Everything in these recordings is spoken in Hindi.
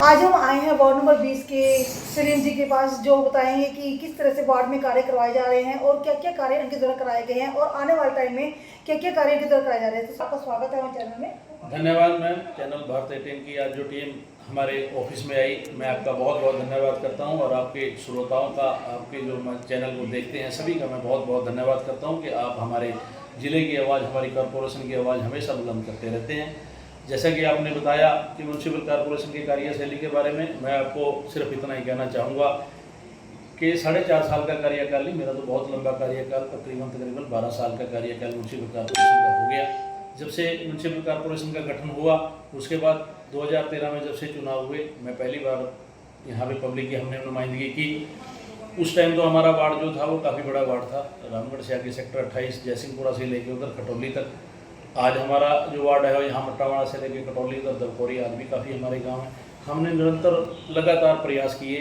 आज हम आए हैं वार्ड नंबर 20 के सलीम जी के पास, जो बताएंगे कि किस तरह से वार्ड में कार्य करवाए जा रहे हैं और क्या क्या कार्य उनके द्वारा कराए गए हैं और आने वाले टाइम में क्या क्या कार्य उनके द्वारा कराए जा रहे हैं। तो आपका स्वागत है हमारे चैनल में। धन्यवाद मैम। चैनल भारतीय टीम की आज जो टीम हमारे ऑफिस में आई, मैं आपका बहुत बहुत धन्यवाद करता हूं और आपके श्रोताओं का, आपके जो चैनल को देखते हैं सभी का मैं बहुत बहुत धन्यवाद करता हूं कि आप हमारे ज़िले की आवाज़, हमारी कॉरपोरेशन की आवाज़ हमेशा बुलंद करते रहते हैं। जैसा कि आपने बताया कि म्यूनसिपल कॉरपोरेशन की कार्यशैली के बारे में, मैं आपको सिर्फ इतना ही कहना चाहूँगा कि 4.5 साल का कार्यकाल नहीं, मेरा तो बहुत लंबा कार्यकाल, तकरीबन 12 साल का कार्यकाल म्यूनसिपल कॉरपोरेशन का हो गया। जब से म्यूनसिपल कॉरपोरेशन का गठन हुआ उसके बाद 2013 में जब से चुनाव हुए, मैं पहली बार यहाँ पे पब्लिक की हमने नुमाइंदगी की। उस टाइम तो हमारा वार्ड जो था वो काफ़ी बड़ा वार्ड था, रामगढ़ से आगे सेक्टर 28 जयसिंहपुरा से लेकर उधर खटौली तक। आज हमारा जो वार्ड है यहाँ मट्टावाड़ा से लेकर कटौली तक दलकोरी, आज भी काफ़ी हमारे गाँव हैं। हमने निरंतर लगातार प्रयास किए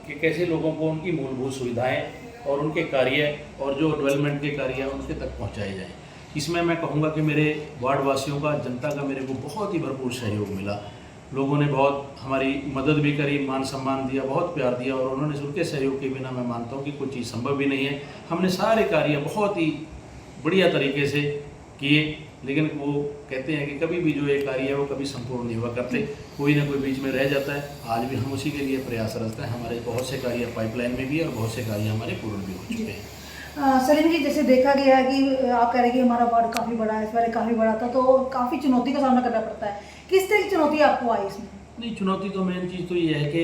कि कैसे लोगों को उनकी मूलभूत सुविधाएँ और उनके कार्य और जो डेवलपमेंट के कार्य हैं उनके तक पहुँचाए जाएँ। इसमें मैं कहूँगा कि मेरे वार्ड वासियों का, जनता का मेरे को बहुत ही भरपूर सहयोग मिला। लोगों ने बहुत हमारी मदद भी करी, मान सम्मान दिया, बहुत प्यार दिया और उन्होंने उनके सहयोग के बिना मैं मानता हूँ कि कोई चीज़ संभव भी नहीं है। हमने सारे कार्य बहुत ही बढ़िया तरीके से किए, लेकिन वो कहते हैं कि कभी भी जो ये कार्य है वो कभी संपूर्ण नहीं हुआ करते, कोई ना कोई बीच में रह जाता है। आज भी हम उसी के लिए प्रयासरत हैं। हमारे बहुत से कार्य पाइपलाइन में भी है और बहुत से कार्य हमारे पूर्ण भी हो चुके हैं। सलीम जी, जैसे देखा गया है कि आप कह रहे हैं कि हमारा वार्ड काफ़ी बड़ा है, इस बार काफ़ी बड़ा था तो काफ़ी चुनौती का सामना करना पड़ता है। किस तरह की चुनौती आपको आई इसमें? नहीं, चुनौती तो मेन चीज़ तो ये है कि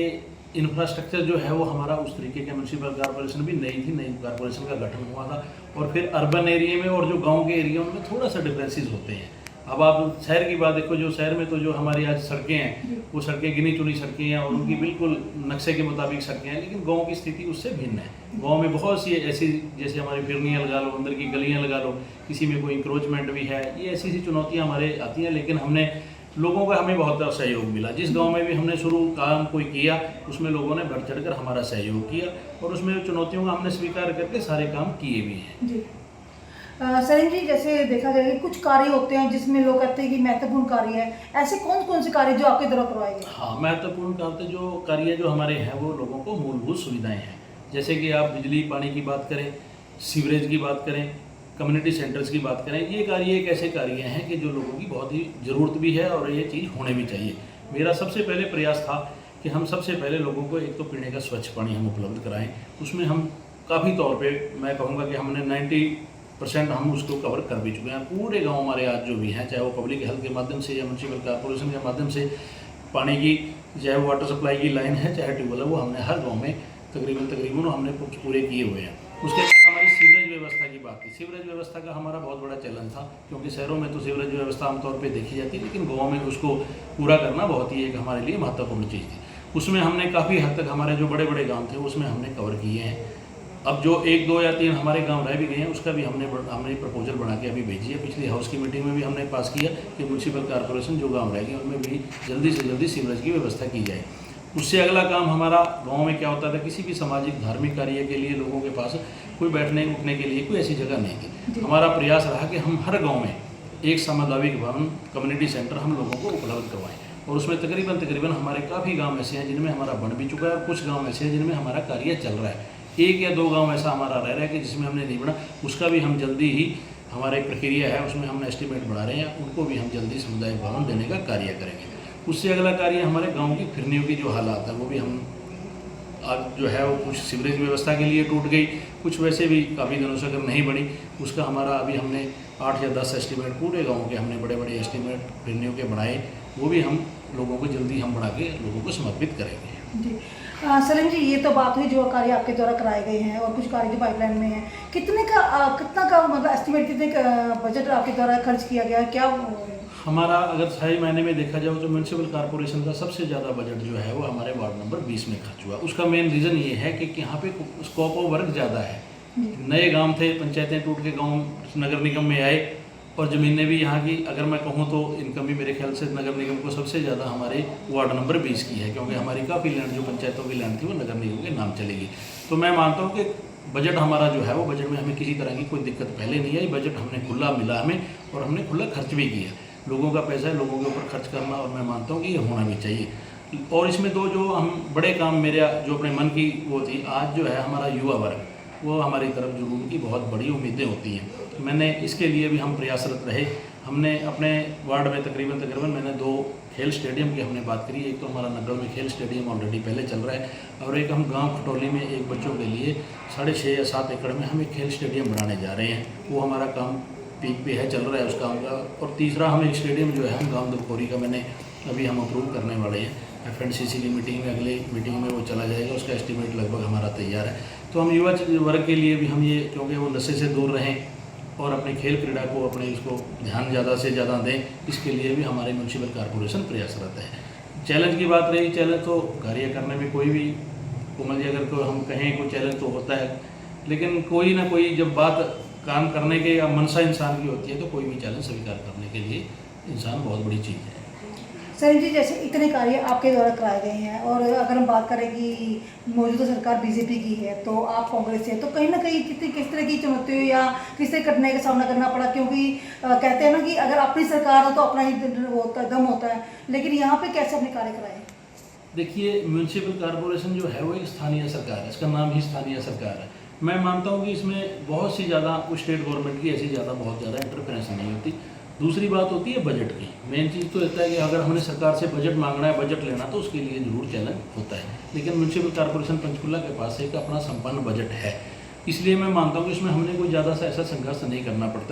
इंफ्रास्ट्रक्चर जो है वो हमारा उस तरीके का, म्यूनसिपल कॉरपोरेशन भी नई थी, नई कॉरपोरेशन का गठन हुआ था और फिर अर्बन एरिया में और जो गांव के एरिया में थोड़ा सा डिफरेंसेस होते हैं। अब आप शहर की बात देखो, जो शहर में तो जो हमारी आज सड़कें हैं वो सड़कें गिनी चुनी सड़कें हैं और उनकी बिल्कुल नक्शे के मुताबिक सड़कें हैं, लेकिन गांव की स्थिति उससे भिन्न है। गांव में बहुत सी ऐसी, जैसे हमारी फिरनियाँ लगा लो, अंदर की गलियाँ लगा लो, किसी में कोई इंक्रोचमेंट भी है, ये ऐसी सी चुनौतियाँ हमारे आती हैं। लेकिन हमने लोगों का हमें बहुत सहयोग मिला। जिस गांव में भी हमने शुरू काम कोई किया उसमें लोगों ने बढ़ चढ़ कर हमारा सहयोग किया और उसमें चुनौतियों का हमने स्वीकार करके सारे काम किए भी हैं। जी सलीम जी, जैसे देखा जाए कि कुछ कार्य होते हैं जिसमें लोग कहते हैं कि महत्वपूर्ण कार्य है, ऐसे कौन कौन से कार्य जो आपके द्वारा करवाए गए? हाँ, महत्वपूर्ण कार्य जो हमारे हैं वो लोगों को मूलभूत सुविधाएँ हैं। जैसे कि आप बिजली पानी की बात करें, सीवरेज की बात करें, कम्युनिटी सेंटर्स की बात करें, ये कार्य एक ऐसे कार्य हैं कि जो लोगों की बहुत ही ज़रूरत भी है और ये चीज़ होने भी चाहिए। मेरा सबसे पहले प्रयास था कि हम सबसे पहले लोगों को एक तो पीने का स्वच्छ पानी हम उपलब्ध कराएं। उसमें हम काफ़ी तौर पे मैं कहूँगा कि हमने 90% हम उसको कवर कर भी चुके हैं। पूरे गाँव हमारे आज जो भी हैं, चाहे वो पब्लिक हेल्थ के माध्यम से या म्यूनसिपल कॉरपोरेशन के माध्यम से पानी की, चाहे वाटर सप्लाई की लाइन है, चाहे ट्यूबवेल है, वो हमने हर गाँव में तकरीबन हमने पूरे किए हुए हैं। उसके बाद हमारी सीवरेज व्यवस्था की बात थी। सीवरेज व्यवस्था का हमारा बहुत बड़ा चैलेंज था, क्योंकि शहरों में तो सीवरेज व्यवस्था आमतौर पे देखी जाती है, लेकिन गाँव में उसको पूरा करना बहुत ही एक हमारे लिए महत्वपूर्ण चीज़ थी। उसमें हमने काफ़ी हद तक हमारे जो बड़े बड़े गाँव थे उसमें हमने कवर किए हैं। अब जो 1, 2 या 3 हमारे गाँव रह भी गए हैं उसका भी हमने प्रपोजल बना के अभी भेजी है। पिछली हाउस की मीटिंग में भी हमने पास किया कि म्यूनसिपल कॉरपोरेशन जो गाँव रह गए उनमें भी जल्दी से जल्दी सीवरेज की व्यवस्था की जाए। उससे अगला काम हमारा गांव में क्या होता था, किसी भी सामाजिक धार्मिक कार्य के लिए लोगों के पास कोई बैठने उठने के लिए कोई ऐसी जगह नहीं थी। हमारा प्रयास रहा कि हम हर गांव में एक सामुदायिक भवन, कम्युनिटी सेंटर हम लोगों को उपलब्ध करवाएं और उसमें तकरीबन हमारे काफ़ी गांव ऐसे हैं जिनमें हमारा बन भी चुका है और कुछ गाँव ऐसे हैं जिनमें हमारा कार्य चल रहा है। 1 या 2 गाँव ऐसा हमारा रह रहा है कि जिसमें हमने नहीं बना, उसका भी हम जल्दी ही, हमारा एक प्रक्रिया है उसमें हम एस्टिमेट बढ़ा रहे हैं, उनको भी हम जल्दी सामुदायिक भवन देने का कार्य करेंगे। उससे अगला कार्य हमारे गांव की फिरनियों की जो हालात है वो भी हम आज जो है वो कुछ सीवरेज व्यवस्था के लिए टूट गई, कुछ वैसे भी काफ़ी दिनों से अगर नहीं बनी, उसका हमारा अभी हमने 8 या 10 एस्टीमेट पूरे गांव के हमने बड़े बड़े एस्टीमेट फिरनियों के बनाए, वो भी हम लोगों को जल्दी हम बना के लोगों को समर्पित करेंगे। जी सलीम जी, ये तो बात हुई जो कार्य आपके द्वारा कराए गए हैं और कुछ कार्य जो पाइपलाइन में है। कितना का मतलब एस्टिमेट, कितने का बजट आपके द्वारा खर्च किया गया है? क्या हमारा अगर सही मायने में देखा जाए तो म्यूनसिपल कॉरपोरेशन का सबसे ज़्यादा बजट जो है वो हमारे वार्ड नंबर 20 में खर्च हुआ। उसका मेन रीज़न ये है कि यहाँ पे स्कोप ऑफ वर्क ज़्यादा है। नए गांव थे, पंचायतें टूट के गांव नगर निगम में आए और ज़मीनें भी यहाँ की, अगर मैं कहूँ तो इनकम भी मेरे ख्याल से नगर निगम को सबसे ज़्यादा हमारे वार्ड नंबर 20 की है, क्योंकि हमारी काफ़ी लैंड जो पंचायतों की लैंड थी वो नगर निगम के नाम चलेगी। तो मैं मानता हूँ कि बजट हमारा जो है वो बजट में हमें किसी तरह की कोई दिक्कत पहले नहीं आई। बजट हमने खुला मिला हमें और हमने खुला खर्च भी किया। लोगों का पैसा है, लोगों के ऊपर खर्च करना, और मैं मानता हूँ कि ये होना भी चाहिए। और इसमें तो जो हम बड़े काम मेरा जो अपने मन की वो थी, आज जो है हमारा युवा वर्ग वो हमारी तरफ जरूर की बहुत बड़ी उम्मीदें होती हैं। मैंने इसके लिए भी हम प्रयासरत रहे। हमने अपने वार्ड में तकरीबन मैंने 2 खेल स्टेडियम की हमने बात करी। एक तो हमारा नग्गल में खेल स्टेडियम ऑलरेडी पहले चल रहा है, और एक हम गांव खटोली में एक बच्चों के लिए 6.5 या 7 एकड़ में हम एक खेल स्टेडियम बनाने जा रहे हैं। वो हमारा काम पीक पे है, चल रहा है उस काम का। और तीसरा हम एक स्टेडियम जो है हम गाँव दुखोरी का मैंने अभी हम अप्रूव करने वाले हैं। FNCC की मीटिंग में, अगले मीटिंग में वो चला जाएगा, उसका एस्टिमेट लगभग हमारा तैयार है। तो हम युवा वर्ग के लिए भी हम ये, क्योंकि वो नशे से दूर रहें और अपने खेल क्रीड़ा को अपने इसको ध्यान ज़्यादा से ज़्यादा दें, इसके लिए भी हमारे म्यूनसिपल कॉरपोरेशन प्रयासरत है। चैलेंज की बात रही, चैलेंज तो कार्य करने में कोई भी कोमल जी अगर को हम कहें कोई चैलेंज तो होता है, लेकिन कोई ना कोई जब बात काम करने के या मनसा इंसान की होती है तो कोई भी चैलेंज स्वीकार करने के लिए इंसान बहुत बड़ी चीज़ है। सलीम जी, जैसे इतने कार्य आपके द्वारा कराए गए हैं, और अगर हम बात करें कि मौजूदा सरकार बीजेपी की है तो आप कांग्रेस से हैं, तो कहीं ना कहीं किस तरह की चुनौतियों या किस तरह कठिनाई का सामना करना पड़ा? क्योंकि कहते हैं ना कि अगर अपनी सरकार हो तो अपना ही वो होता है, दम होता है, लेकिन यहाँ पे कैसे अपने कार्य कराए? देखिए, म्यूनसिपल कॉरपोरेशन जो है वो एक स्थानीय सरकार है, इसका नाम ही स्थानीय सरकार है। मैं मानता हूँ कि इसमें बहुत सी ज़्यादा स्टेट गवर्नमेंट की ऐसी बहुत ज़्यादा इंटरफेरेंस नहीं होती। दूसरी बात होती है बजट की। मेन चीज़ तो रहता है कि अगर हमने सरकार से बजट मांगना है, बजट लेना, तो उसके लिए जरूर चैलेंज होता है। लेकिन म्यूनसिपल कॉरपोरेशन पंचकुला के पास एक अपना संपन्न बजट है, इसलिए मैं मानता हूँ कि इसमें हमने कोई ज़्यादा सा ऐसा संघर्ष नहीं करना पड़ता।